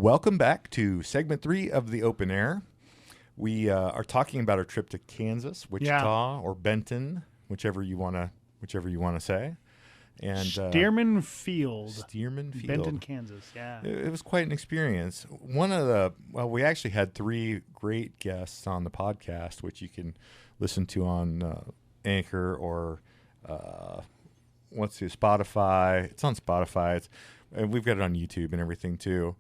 Welcome back to segment 3 of the Open Air. We are talking about our trip to Kansas, Wichita, or Benton, whichever you want to say. And Stearman Field, Benton, Benton, Kansas. Yeah, it was quite an experience. We actually had 3 great guests on the podcast, which you can listen to on Anchor or Spotify. It's on Spotify. And we've got it on YouTube and everything too.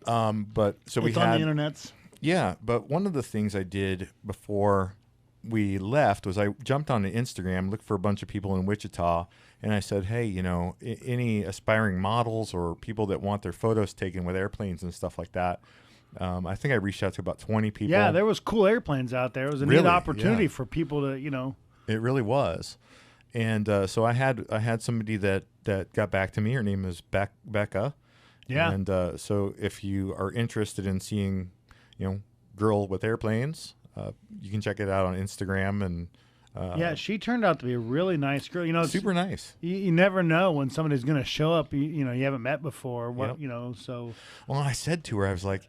It's on the internets. Yeah, but one of the things I did before we left was I jumped on Instagram, looked for a bunch of people in Wichita, and I said, hey, any aspiring models or people that want their photos taken with airplanes and stuff like that. I think I reached out to about 20 people. Yeah, there was cool airplanes out there. It was a neat opportunity for people to, It really was. And so I had somebody that got back to me. Her name is Becca. Yeah. And so if you are interested in seeing, girl with airplanes, you can check it out on Instagram. And yeah, she turned out to be a really nice girl. Super nice. You never know when somebody's going to show up. You haven't met before. So. Well, I said to her, I was like,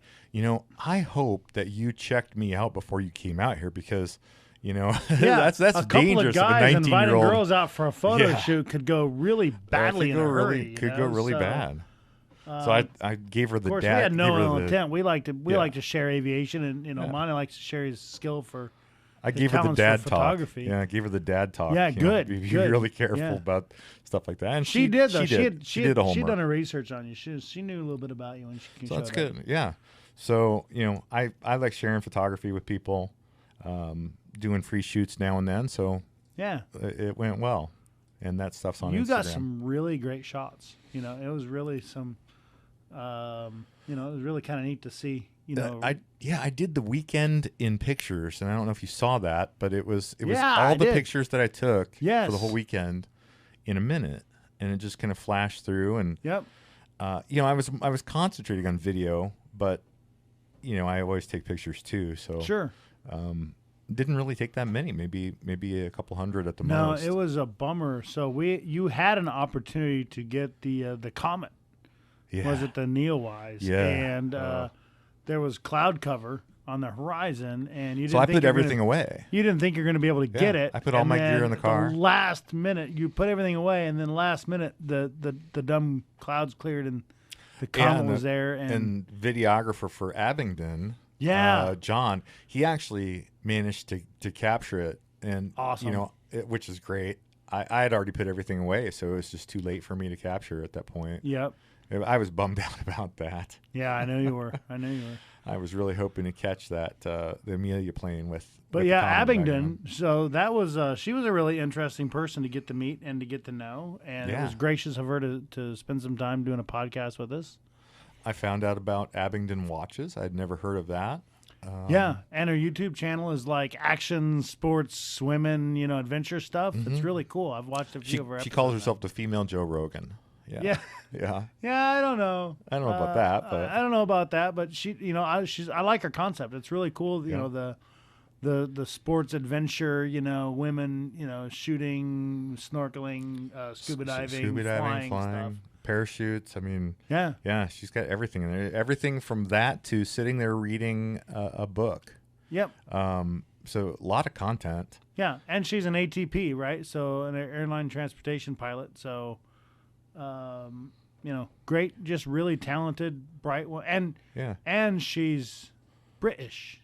I hope that you checked me out before you came out here because. That's a couple dangerous. Of guys of a 19-year-old inviting girls out for a photo shoot could go really badly in a hurry. Could go really bad. So I gave her the. Of course, we had no intent. We like to share aviation, and Monty likes to share his skill for. I gave her the dad talk. Photography. Yeah, I gave her the dad talk. Yeah, good. Be good. really careful about stuff like that. And she did though. She did a homework. She'd done her research on you. She knew a little bit about you when she came. So that's good. Yeah. So I like sharing photography with people. Doing free shoots now and then, so yeah, it went well, and that stuff's on Instagram. You got some really great shots. It was really some, it was really kind of neat to see. I did the weekend in pictures, and I don't know if you saw that, but it was pictures that I took for the whole weekend in a minute, and it just kind of flashed through, and I was concentrating on video, but I always take pictures too, so sure. Didn't really take that many, maybe a couple hundred at the most. No, it was a bummer. So you had an opportunity to get the Comet. Yeah. Was it the Neowise? Yeah. And there was cloud cover on the horizon, and you didn't. So I put everything away. You didn't think you're going to be able to get it. I put all my gear in the car. The last minute, you put everything away, and then last minute, the dumb clouds cleared, and the Comet was there. And videographer for Abingdon. Yeah, John, he actually managed to capture it, and awesome. Which is great. I had already put everything away, so it was just too late for me to capture at that point. Yep. I was bummed out about that. Yeah, I know you were. I was really hoping to catch that the Amelia plane with. But with Abingdon. So that was she was a really interesting person to get to meet and to get to know, and it was gracious of her to spend some time doing a podcast with us. I found out about Abingdon watches. I'd never heard of that. Yeah, and her YouTube channel is like action, sports, swimming, adventure stuff. Mm-hmm. It's really cool. I've watched a few of her episodes. She calls herself the female Joe Rogan. Yeah. Yeah. Yeah, I don't know. I don't know about that, but I don't know about that, but she, I like her concept. It's really cool. The sports adventure, women, shooting, snorkeling, scuba diving, flying stuff. Parachutes. I mean, yeah, she's got everything in there. Everything from that to sitting there reading a book. Yep. So a lot of content. Yeah, and she's an ATP, right? So an airline transportation pilot. So, great, just really talented, bright one, and she's British.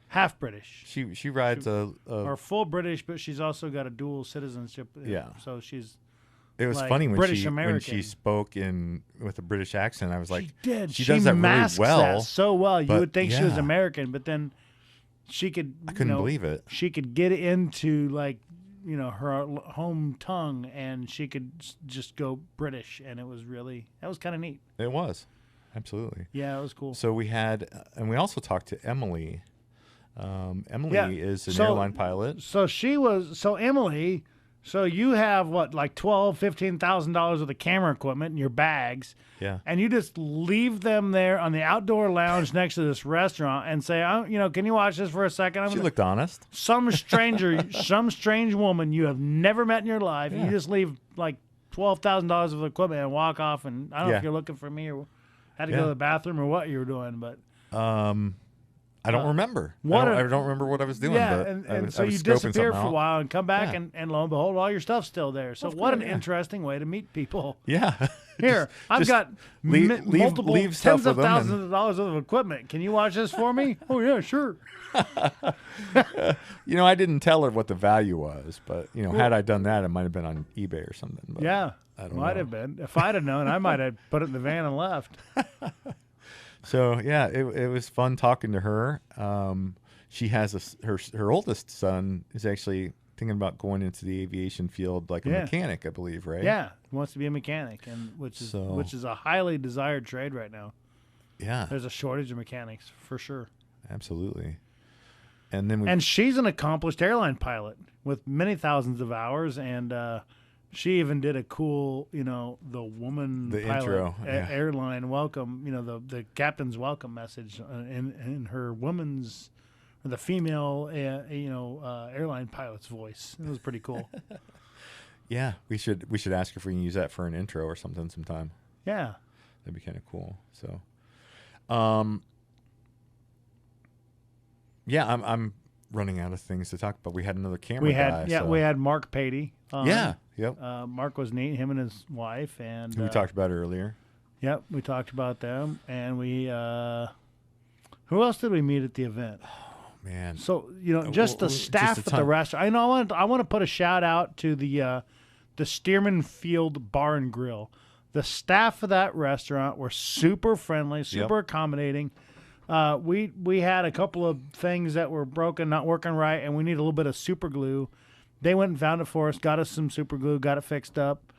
Half British. She rides or full British, but she's also got a dual citizenship. Yeah. So she's. It was funny when she spoke with a British accent. I was like, she does that really well. That so well. You would think she was American, but then she could. I couldn't believe it. She could get into her home tongue, and she could just go British, and that was kind of neat. It was, absolutely. Yeah, it was cool. So we also talked to Emily. Emily is an airline pilot. So Emily. So you have like $12,000-$15,000 worth of camera equipment in your bags, and you just leave them there on the outdoor lounge next to this restaurant and say, can you watch this for a second? She looked honest. Some strange woman you have never met in your life. Yeah. You just leave like $12,000 of equipment and walk off, and I don't know if you're looking for me or. had to go to the bathroom or what you were doing, but I don't remember. I don't remember what I was doing. Yeah, but and so you disappear for a while and come back, and lo and behold, all your stuff's still there. So what an interesting way to meet people. Yeah. Here, I've got multiple tens of thousands of dollars worth of equipment. Can you watch this for me? Oh, yeah, sure. I didn't tell her what the value was, but, had I done that, it might have been on eBay or something. But yeah, I don't might know. have been. If I'd have known, I might have put it in the van and left. So, yeah, it was fun talking to her. She has her oldest son is actually thinking about going into the aviation field like a mechanic, I believe, right? Yeah, he wants to be a mechanic, and which is a highly desired trade right now. Yeah. There's a shortage of mechanics, for sure. Absolutely. And she's an accomplished airline pilot with many thousands of hours, and she even did a cool, the woman pilot intro, airline welcome, the captain's welcome message in her woman's, or the female, airline pilot's voice. It was pretty cool. Yeah, we should ask if we can use that for an intro or something sometime. Yeah, that'd be kind of cool. So, yeah, I'm running out of things to talk about. We had another camera guy. We had Mark Patey. Yep. Mark was neat, him and his wife, and we talked about it earlier. Yep, we talked about them, and we. Who else did we meet at the event? Oh man! So just the staff at the restaurant. I know. I want to put a shout out to the Stearman Field Bar and Grill. The staff of that restaurant were super friendly, super accommodating. We had a couple of things that were broken, not working right, and we need a little bit of super glue. They went and found it for us, got us some super glue, got it fixed up.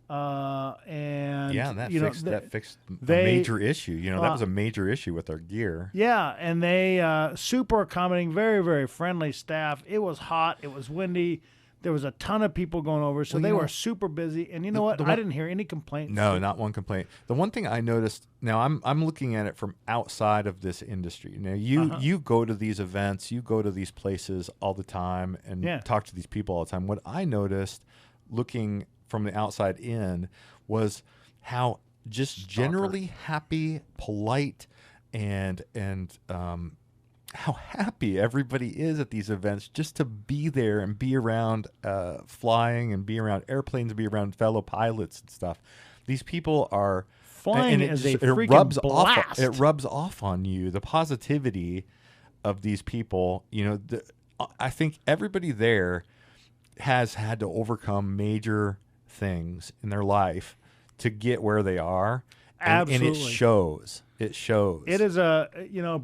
And that fixed a major issue. That was a major issue with our gear. Yeah, and they super accommodating, very, very friendly staff. It was hot, it was windy. There was a ton of people going over, so they were super busy. And what? I didn't hear any complaints. No, not one complaint. The one thing I noticed, now I'm looking at it from outside of this industry. Now you go to these events, you go to these places all the time and talk to these people all the time. What I noticed looking from the outside in was how just generally happy, polite, and how happy everybody is at these events just to be there and be around flying and be around airplanes and be around fellow pilots and stuff. These people are flying as a freaking blast. It rubs off on you, the positivity of these people. I think everybody there has had to overcome major things in their life to get where they are. Absolutely. And it shows. It shows. It is a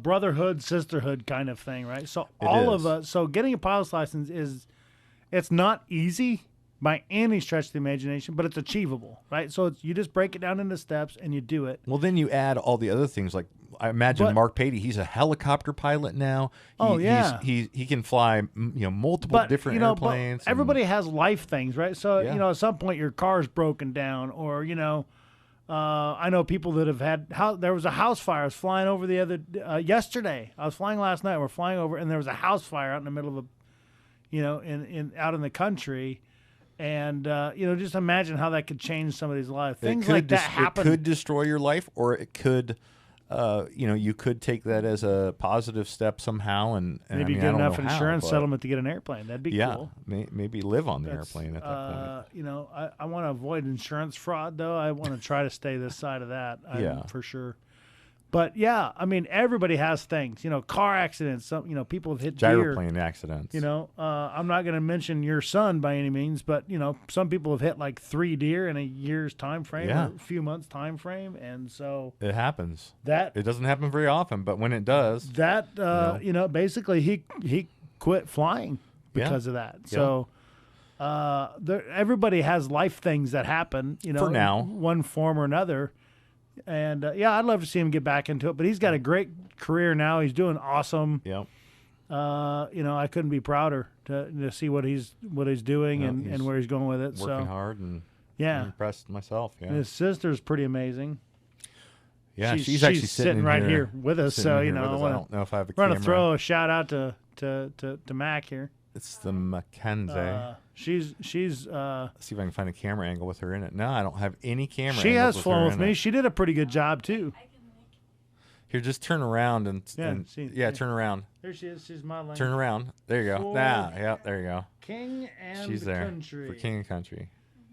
brotherhood, sisterhood kind of thing, right? So of us. So getting a pilot's license it's not easy by any stretch of the imagination, but it's achievable, right? So you just break it down into steps and you do it. Well, then you add all the other things. Like I imagine Mark Patey, he's a helicopter pilot now. He can fly multiple different airplanes. But everybody has life things, right? So at some point your car's broken down, or I know people that have had. There was a house fire. I was flying over yesterday. I was flying last night. We're flying over, and there was a house fire out in the middle of out in the country, and just imagine how that could change somebody's life. Things like that happen. It could destroy your life, or it could. You could take that as a positive step somehow, and maybe get enough insurance settlement to get an airplane. That'd be cool. Maybe live on the airplane at that point. I want to avoid insurance fraud, though. I want to try to stay this side of that. For sure. But everybody has things. Car accidents. Some people have hit gyroplane accidents. I'm not going to mention your son by any means, but some people have hit like 3 deer in a year's time frame, or a few months time frame, and so it happens. It doesn't happen very often, but when it does, basically he quit flying because of that. Yeah. So everybody has life things that happen. For now, in one form or another. And I'd love to see him get back into it. But he's got a great career now. He's doing awesome. Yep. I couldn't be prouder to see what he's doing and where he's going with it. Working hard and I'm impressed myself. Yeah. And his sister's pretty amazing. Yeah, she's actually sitting right here with us. So I don't know if I have a camera. We're gonna throw a shout out to Mac here. It's the Mackenzie. She's see if I can find a camera angle with her in it. No, I don't have any camera. She has flown with me. She did a pretty good job too. I can Here, just turn around and turn around. There she is. She's modeling. Turn around. There you go. There you go. King and She's there Country. For King and Country.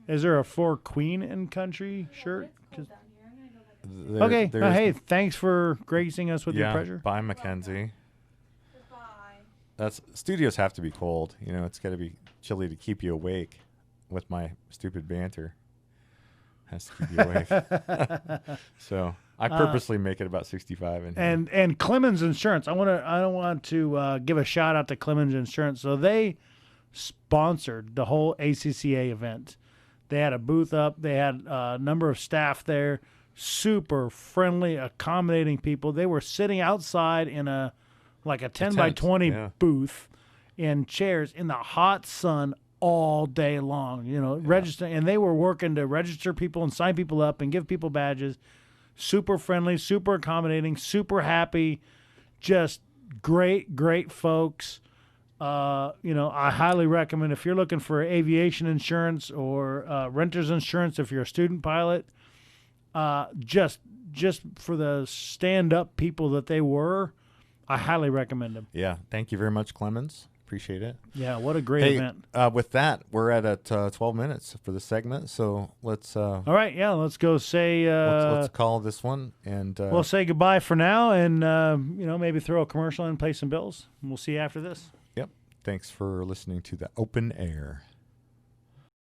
Is there a for Queen and Country shirt? Okay. Hey, thanks for gracing us with your pleasure. Bye, Mackenzie. Studios have to be cold. It's got to be chilly to keep you awake with my stupid banter. Has to keep you awake. So I purposely make it about 65 in here. And Clemens Insurance. I want to give a shout out to Clemens Insurance. So they sponsored the whole ACCA event. They had a booth up. They had a number of staff there. Super friendly, accommodating people. They were sitting outside in a 10 by 20 booth in chairs in the hot sun all day long, registering, and they were working to register people and sign people up and give people badges. Super friendly, super accommodating, super happy, just great folks. I highly recommend if you're looking for aviation insurance or renter's insurance if you're a student pilot, just for the stand-up people that they were, I highly recommend them. Yeah, thank you very much, Clemens. Appreciate it. Yeah, what a great event. With that, we're at 12 minutes for the segment, so let's... All right, let's go say... let's call this one, and... we'll say goodbye for now, and, maybe throw a commercial in, pay some bills, and we'll see you after this. Yep. Thanks for listening to The Open Air.